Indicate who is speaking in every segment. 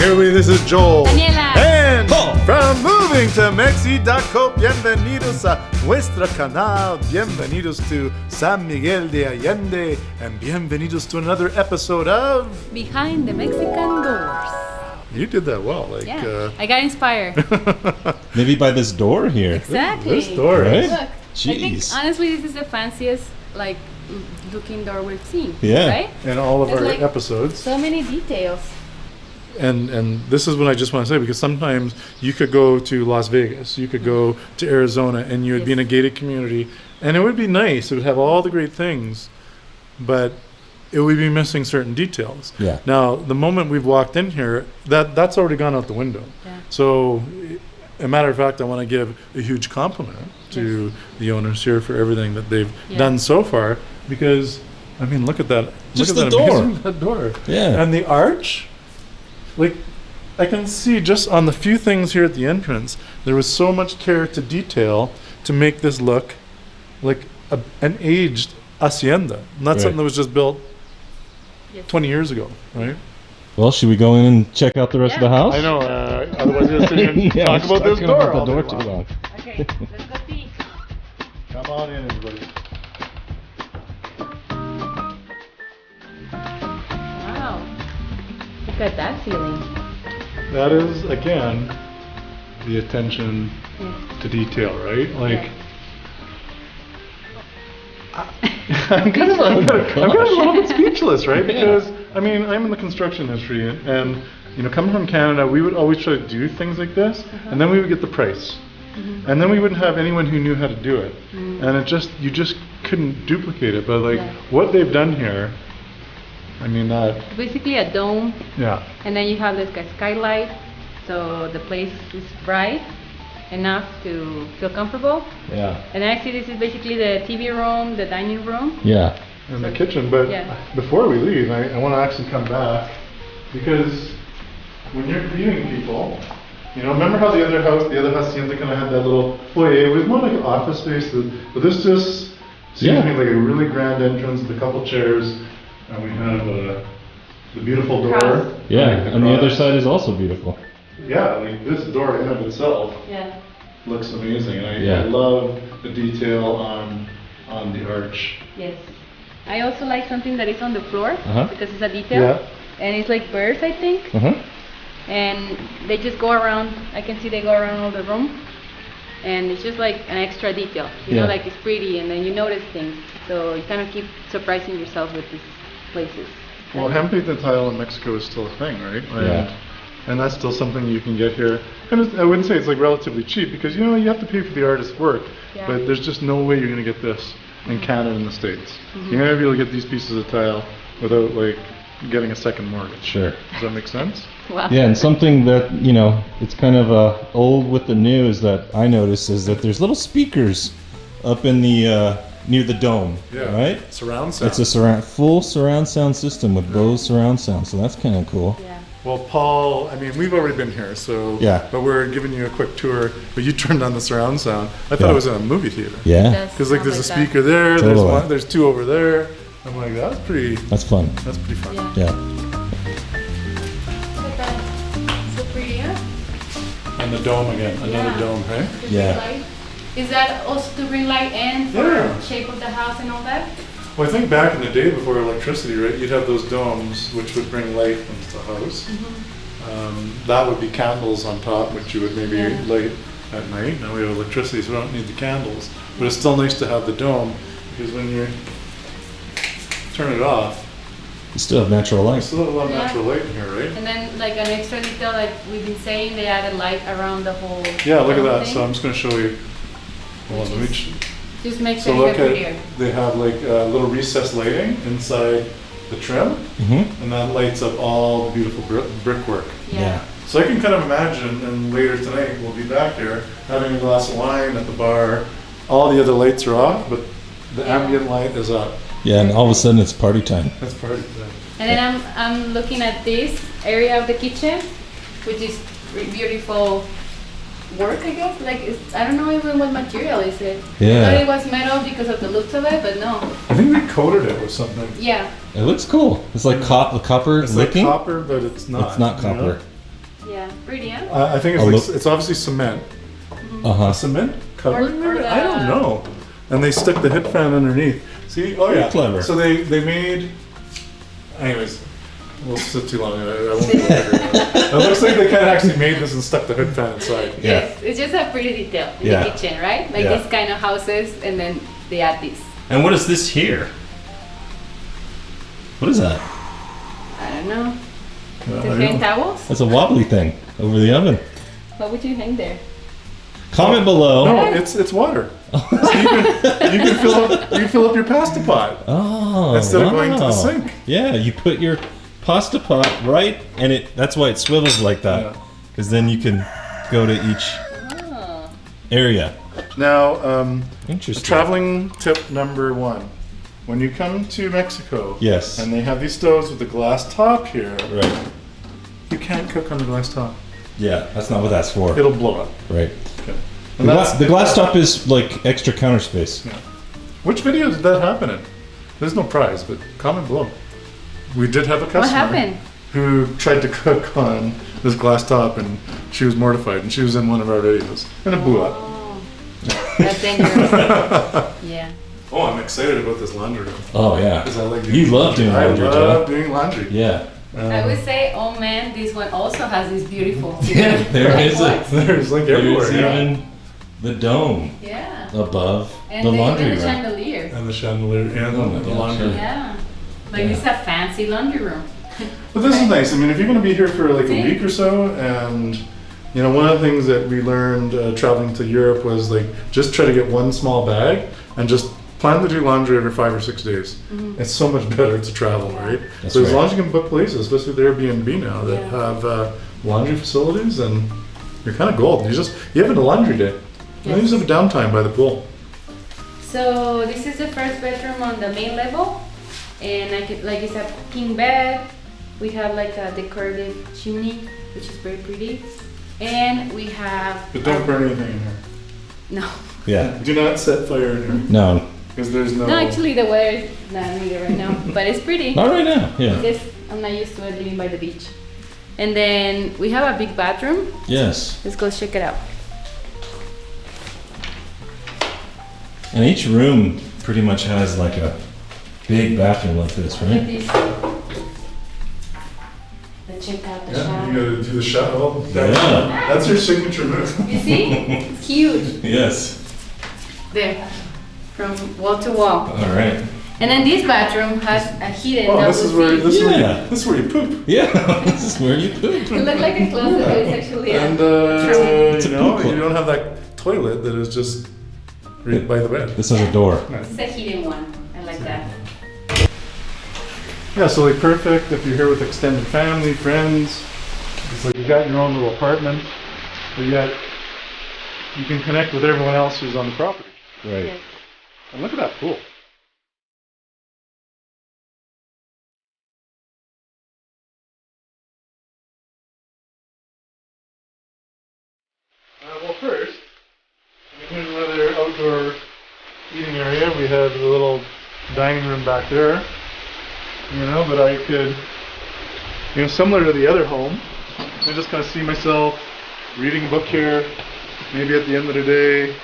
Speaker 1: This is Joel.
Speaker 2: Daniela.
Speaker 1: And
Speaker 3: Paul.
Speaker 1: from Moving to Mexico, bienvenidos a nuestro canal. Bienvenidos to San Miguel de Allende. And bienvenidos to another episode of...
Speaker 2: Behind the Mexican Doors.
Speaker 1: You did that well.
Speaker 2: I got inspired.
Speaker 3: Maybe by this door here.
Speaker 2: Exactly.
Speaker 1: This door.
Speaker 3: Right?
Speaker 2: Look, I think
Speaker 3: Jeez.
Speaker 2: honestly this is the fanciest looking door we've seen.
Speaker 3: Yeah.
Speaker 2: Right?
Speaker 1: In all of
Speaker 2: There's,
Speaker 1: our episodes.
Speaker 2: So many details.
Speaker 1: And this is what I just want to say, because sometimes you could go to Las Vegas, you could go to Arizona, and you would be in a gated community, and it would be nice. It would have all the great things, but it would be missing certain details.
Speaker 3: Yeah.
Speaker 1: Now, the moment we've walked in here, that's already gone out the window.
Speaker 2: Yeah.
Speaker 1: So, a matter of fact, I want to give a huge compliment to the owners here for everything that they've done so far, because, I mean, look at that.
Speaker 3: Just
Speaker 1: look at
Speaker 3: the
Speaker 1: that
Speaker 3: door.
Speaker 1: amazing, that door.
Speaker 3: Yeah.
Speaker 1: And the arch. Like, I can see just on the few things here at the entrance, there was so much care to detail to make this look like an aged hacienda, not
Speaker 3: Right.
Speaker 1: something that was just built
Speaker 2: Yes.
Speaker 1: 20 years ago, right?
Speaker 3: Well, should we go in and check out the rest of the house?
Speaker 1: I know, otherwise we're going to sit here and
Speaker 3: Yeah,
Speaker 1: talk about this
Speaker 3: talking
Speaker 1: door
Speaker 3: about
Speaker 1: all
Speaker 3: the door
Speaker 1: day
Speaker 3: too
Speaker 1: long.
Speaker 3: long.
Speaker 2: Okay, let's go see.
Speaker 1: Come on in, everybody.
Speaker 2: Wow. Look at that ceiling.
Speaker 1: That is, again, the attention to detail, right? Like, I'm kind of a little bit speechless, right? Because, I mean, I'm in the construction industry, and, you know, coming from Canada, we would always try to do things like this, and then we would get the price. And then we wouldn't have anyone who knew how to do it. And you just couldn't duplicate it. But, like, what they've done here, I mean, that,
Speaker 2: Basically a dome,
Speaker 1: yeah.
Speaker 2: and then you have this skylight, so the place is bright enough to feel comfortable.
Speaker 3: Yeah.
Speaker 2: And I see this is basically the TV room, the dining room.
Speaker 3: Yeah.
Speaker 1: In the kitchen, but before we leave, I want to actually come back, because when you're greeting people, you know, remember how the other hacienda kind of had that little foyer? It was more like an office space, but this just seems to me like a really grand entrance with a couple chairs, and we have the beautiful door.
Speaker 2: Cross.
Speaker 3: Yeah.
Speaker 1: Like
Speaker 3: And the other
Speaker 1: cross.
Speaker 3: side is also beautiful.
Speaker 1: Yeah, like this door in of itself
Speaker 2: Yeah.
Speaker 1: looks amazing, and I
Speaker 3: Yeah.
Speaker 1: love the detail on the arch.
Speaker 2: Yes. I also like something that is on the floor
Speaker 3: Uh-huh.
Speaker 2: because it's a detail.
Speaker 1: Yeah.
Speaker 2: And it's like birds, I think.
Speaker 3: Uh-huh.
Speaker 2: And they just go around. I can see they go around all the room. And it's just like an extra detail. You know,
Speaker 3: Yeah.
Speaker 2: like it's pretty and then you notice things. So you kind of keep surprising yourself with these places.
Speaker 1: Well, hemp-painted tile in Mexico is still a thing, right? And that's still something you can get here. And I wouldn't say it's like relatively cheap, because, you know, you have to pay for the artist's work.
Speaker 2: Yeah.
Speaker 1: But there's just no way you're going to get this in Canada and the States. You're going to be able to get these pieces of tile without, like, getting a second mortgage.
Speaker 3: Sure.
Speaker 1: Does that make sense?
Speaker 2: Wow.
Speaker 3: Yeah, and something that, you know, it's kind of old with the new is that I noticed is that there's little speakers up in the near the dome, right?
Speaker 1: Surround sound.
Speaker 3: It's a full surround sound system with Bose surround sound, so that's kind of cool.
Speaker 2: Yeah.
Speaker 1: Well, Paul, I mean, we've already been here, so...
Speaker 3: Yeah.
Speaker 1: But we're giving you a quick tour, but you turned on the surround sound. I thought
Speaker 3: Yeah.
Speaker 1: it was in a movie theater.
Speaker 3: Yeah,
Speaker 2: Does
Speaker 1: Because, like,
Speaker 2: sound
Speaker 1: there's a
Speaker 2: that.
Speaker 1: speaker there,
Speaker 3: Totally.
Speaker 1: there's two over there. I'm like, that's pretty
Speaker 3: that's fun.
Speaker 1: fun.
Speaker 2: Yeah.
Speaker 3: Yeah.
Speaker 2: Look at that. So pretty, huh?
Speaker 1: And the dome again, another
Speaker 2: Yeah.
Speaker 1: dome, right?
Speaker 2: The
Speaker 3: Yeah.
Speaker 2: big light. Is that also to bring light and for
Speaker 1: Yeah.
Speaker 2: shape of the house and all that?
Speaker 1: Well, I think back in the day before electricity, right, you'd have those domes which would bring light into the house. That would be candles on top, which you would maybe light at night. Now we have electricity, so we don't need the candles. But it's still nice to have the dome, because when you turn it off,
Speaker 3: You still have natural
Speaker 1: you
Speaker 3: light.
Speaker 1: still have a lot of natural light in here, right?
Speaker 2: And then like an extra detail, like we've been saying, they added light around the whole
Speaker 1: Yeah, look at that.
Speaker 2: thing.
Speaker 1: So I'm just going to show you. Hold on, let me
Speaker 2: Just makes
Speaker 1: So
Speaker 2: it
Speaker 1: look
Speaker 2: even
Speaker 1: at,
Speaker 2: prettier.
Speaker 1: they have like little recessed lighting inside the trim,
Speaker 3: Mm-hmm.
Speaker 1: and that lights up all the beautiful brickwork.
Speaker 3: Yeah.
Speaker 1: So I can kind of imagine, and later tonight we'll be back here having a glass of wine at the bar. All the other lights are off, but the ambient light is up.
Speaker 3: Yeah, and all of a sudden it's party time.
Speaker 1: That's party time.
Speaker 2: And then I'm looking at this area of the kitchen, which is beautiful work, I guess. Like I don't know even what material is it.
Speaker 3: Yeah.
Speaker 2: I thought it was metal because of the looks of it, but no.
Speaker 1: I think we coated it with something.
Speaker 2: Yeah.
Speaker 3: It looks cool. It's like copper
Speaker 1: It's like
Speaker 3: looking.
Speaker 1: copper, but it's not.
Speaker 3: It's not
Speaker 1: you know?
Speaker 3: copper.
Speaker 2: Yeah, pretty, huh?
Speaker 1: I think it's it's obviously cement. Cement covered?
Speaker 2: Or
Speaker 1: I don't know. And they stuck the hip fan underneath. See? Oh yeah.
Speaker 3: Clever.
Speaker 1: So they made. Anyways, we'll sit too long. I won't go over it. It looks like they kind of actually made this and stuck the hood fan inside.
Speaker 2: Yes, it's just a pretty detail in the kitchen, right? Like these kind of houses, and then they add this.
Speaker 3: And what is this here? What is that?
Speaker 2: I don't know. To hang towels?
Speaker 3: That's a wobbly thing over the oven.
Speaker 2: What would you hang there?
Speaker 3: Comment below.
Speaker 1: No, it's water. So you can fill up your pasta pot.
Speaker 3: Oh,
Speaker 1: instead of going to the sink.
Speaker 3: Yeah, you put your pasta pot right, and that's why it swivels like that, because then you can go to each area.
Speaker 1: Now,
Speaker 3: Interesting.
Speaker 1: traveling tip number 1. When you come to Mexico,
Speaker 3: Yes.
Speaker 1: and they have these stoves with the glass top here,
Speaker 3: Right.
Speaker 1: you can't cook on the glass top.
Speaker 3: Yeah, that's not what that's for.
Speaker 1: It'll blow up.
Speaker 3: Right.
Speaker 1: Okay.
Speaker 3: The glass top is like extra counter space.
Speaker 1: Yeah. Which video did that happen in? There's no prize, but comment below. We did have a customer.
Speaker 2: What happened?
Speaker 1: Who tried to cook on this glass top, and she was mortified, and she was in one of our videos, and it blew up.
Speaker 2: Oh, that's dangerous. Yeah.
Speaker 1: Oh, I'm excited about this laundry room.
Speaker 3: Oh yeah.
Speaker 1: 'Cause I like
Speaker 3: You love doing laundry,
Speaker 1: I love
Speaker 3: Joe.
Speaker 1: doing laundry.
Speaker 3: Yeah.
Speaker 2: I would say, oh man, this one also has this beautiful.
Speaker 3: Yeah, there
Speaker 2: Like
Speaker 3: is
Speaker 2: what?
Speaker 1: There's like everywhere.
Speaker 3: There's even the dome
Speaker 2: Yeah.
Speaker 3: above
Speaker 2: And
Speaker 3: the
Speaker 2: then
Speaker 3: laundry
Speaker 2: even the
Speaker 3: room.
Speaker 2: chandelier.
Speaker 1: And the chandelier and
Speaker 3: Oh my
Speaker 1: the
Speaker 3: gosh,
Speaker 1: laundry.
Speaker 2: Yeah. Like it's a fancy laundry room.
Speaker 1: But this is nice. I mean, if you're going to be here for like a
Speaker 2: See?
Speaker 1: week or so, and you know, one of the things that we learned traveling to Europe was like just try to get one small bag and just plan to do laundry every 5 or 6 days. It's so much better to travel, right?
Speaker 3: That's
Speaker 1: So as
Speaker 3: right.
Speaker 1: long as you can book places, especially with Airbnb now that have laundry facilities, and you're kind of golden. You have a laundry day. And then you just have a downtime by the pool.
Speaker 2: So this is the first bedroom on the main level, and like it's a king bed. We have like a decorative chimney, which is very pretty, and we have.
Speaker 1: But don't burn anything in here.
Speaker 2: No.
Speaker 3: Yeah.
Speaker 1: Do not set fire in here
Speaker 3: No.
Speaker 1: because there's no.
Speaker 2: No, actually the weather is not neither right now, but it's pretty.
Speaker 3: Not right now. Yeah.
Speaker 2: Just I'm not used to it living by the beach. And then we have a big bathroom.
Speaker 3: Yes.
Speaker 2: Let's go check it out.
Speaker 3: And each room pretty much has like a big bathroom like this,
Speaker 2: Look at
Speaker 3: right?
Speaker 2: this. Let's check out the
Speaker 1: Yeah,
Speaker 2: shower.
Speaker 1: you gotta do the shot. Oh,
Speaker 3: Yeah.
Speaker 1: that's your signature move.
Speaker 2: You see? It's huge.
Speaker 3: Yes.
Speaker 2: There. From wall to wall.
Speaker 3: All right.
Speaker 2: And then this bathroom has a hidden
Speaker 1: Oh,
Speaker 2: double
Speaker 1: this is where
Speaker 2: sink.
Speaker 1: this is where you poop.
Speaker 3: Yeah. This is where you poop.
Speaker 2: It looked like a closet, but it's actually a
Speaker 1: And
Speaker 3: It's a
Speaker 1: you know,
Speaker 3: poop club.
Speaker 1: you don't have that toilet that is just right by the bed.
Speaker 3: This has a door.
Speaker 2: It's a hidden one. I like that.
Speaker 1: Yeah, so like perfect if you're here with extended family, friends. It's like you got your own little apartment, but yet you can connect with everyone else who's on the property.
Speaker 3: Right.
Speaker 2: Yes.
Speaker 1: And look at that pool. Well, first, I mean, here's another outdoor eating area. We have a little dining room back there, you know, but I could, you know, similar to the other home, I just kind of see myself reading a book here, maybe at the end of the day,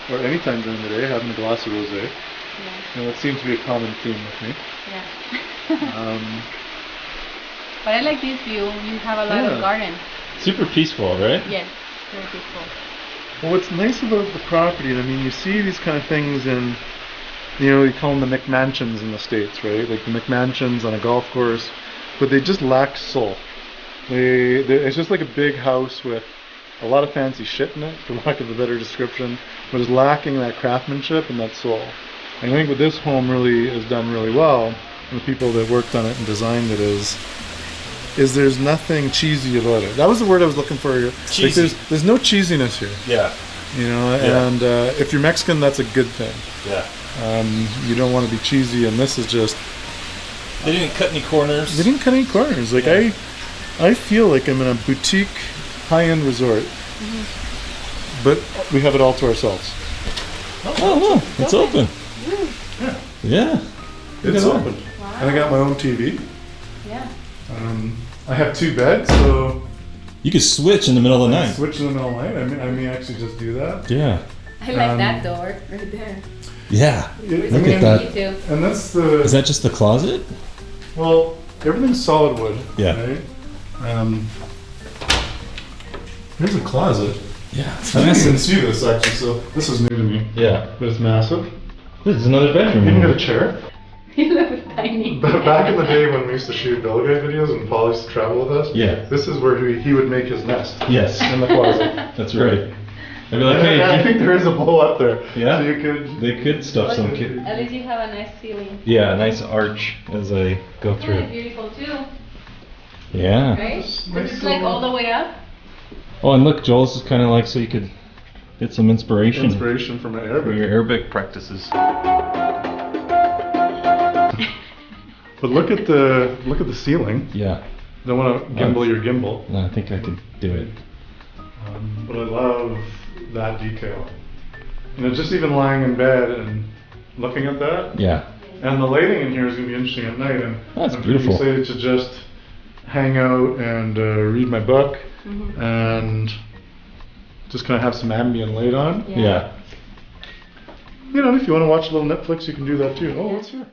Speaker 1: or anytime during the day, having a glass of rosé.
Speaker 2: Yeah.
Speaker 1: You know, that seems to be a common theme with me.
Speaker 2: Yeah. But I like this view. You have a lot
Speaker 1: Yeah.
Speaker 2: of garden.
Speaker 3: Super peaceful, right?
Speaker 2: Yes. Very peaceful.
Speaker 1: Well, what's nice about the property, I mean, you see these kind of things in, you know, you call them the McMansions in the States, right? Like the McMansions on a golf course, but they just lack soul. It's just like a big house with a lot of fancy shit in it, for lack of a better description, but it's lacking that craftsmanship and that soul. And I think what this home really has done really well, and the people that worked on it and designed it is there's nothing cheesy about it. That was the word I was looking for.
Speaker 3: Cheesy.
Speaker 1: Like there's no cheesiness here.
Speaker 3: Yeah.
Speaker 1: You know,
Speaker 3: Yeah.
Speaker 1: and if you're Mexican, that's a good thing.
Speaker 3: Yeah.
Speaker 1: You don't want to be cheesy, and this is just.
Speaker 3: They didn't cut any corners.
Speaker 1: They didn't cut any corners. Like I feel like I'm in a boutique, high-end resort, but we have it all to ourselves.
Speaker 3: Oh, no, it's open.
Speaker 1: Yeah,
Speaker 3: Yeah.
Speaker 1: it's
Speaker 3: Look at
Speaker 1: open, and I got my own TV.
Speaker 2: Yeah.
Speaker 1: I have 2 beds, so
Speaker 3: You could switch in the middle of the night.
Speaker 1: Switch in the middle of the night. I may actually just do that.
Speaker 3: Yeah.
Speaker 2: I like that door right there.
Speaker 3: Yeah.
Speaker 1: It-
Speaker 3: Look
Speaker 1: I
Speaker 3: at
Speaker 1: mean,
Speaker 3: that.
Speaker 2: Me too.
Speaker 1: And that's the.
Speaker 3: Is that just the closet?
Speaker 1: Well, everything's solid wood.
Speaker 3: Yeah.
Speaker 1: Right? Here's a closet.
Speaker 3: Yeah. It's
Speaker 1: I didn't even
Speaker 3: massive.
Speaker 1: see this actually, so this is new to me.
Speaker 3: Yeah.
Speaker 1: But it's massive.
Speaker 3: This is another bedroom.
Speaker 1: You can get a chair.
Speaker 2: You look tiny.
Speaker 1: But back in the day when we used to shoot Bill Guy videos and Paul used to travel with us,
Speaker 3: Yeah.
Speaker 1: this is where he would make his nest.
Speaker 3: Yes.
Speaker 1: In the closet.
Speaker 3: That's right. I'd be like,
Speaker 1: And I
Speaker 3: hey.
Speaker 1: think there is a bowl up there.
Speaker 3: Yeah.
Speaker 1: So you could.
Speaker 3: They could stuff some kid.
Speaker 2: At least you have a nice ceiling.
Speaker 3: Yeah, a nice arch as I go
Speaker 2: Yeah,
Speaker 3: through.
Speaker 2: beautiful too,
Speaker 3: Yeah.
Speaker 2: right?
Speaker 1: Nice
Speaker 2: This is like all the way up.
Speaker 3: Oh, and look, Joel's is kind of like so you could get some inspiration
Speaker 1: Inspiration from my
Speaker 3: for
Speaker 1: Arabic.
Speaker 3: your Arabic practices.
Speaker 1: But look at the ceiling.
Speaker 3: Yeah.
Speaker 1: Don't want to gimbal your gimbal.
Speaker 3: No, I think I could do it.
Speaker 1: But I love that detail. You know, just even lying in bed and looking at that.
Speaker 3: Yeah.
Speaker 1: And the lighting in here is going to be interesting at night. And
Speaker 3: That's
Speaker 1: I'm
Speaker 3: beautiful.
Speaker 1: excited to just hang out and read my book and just kind of have some ambient light on.
Speaker 3: Yeah.
Speaker 1: You know, if you want to watch a little Netflix, you can do that too. Oh, what's here?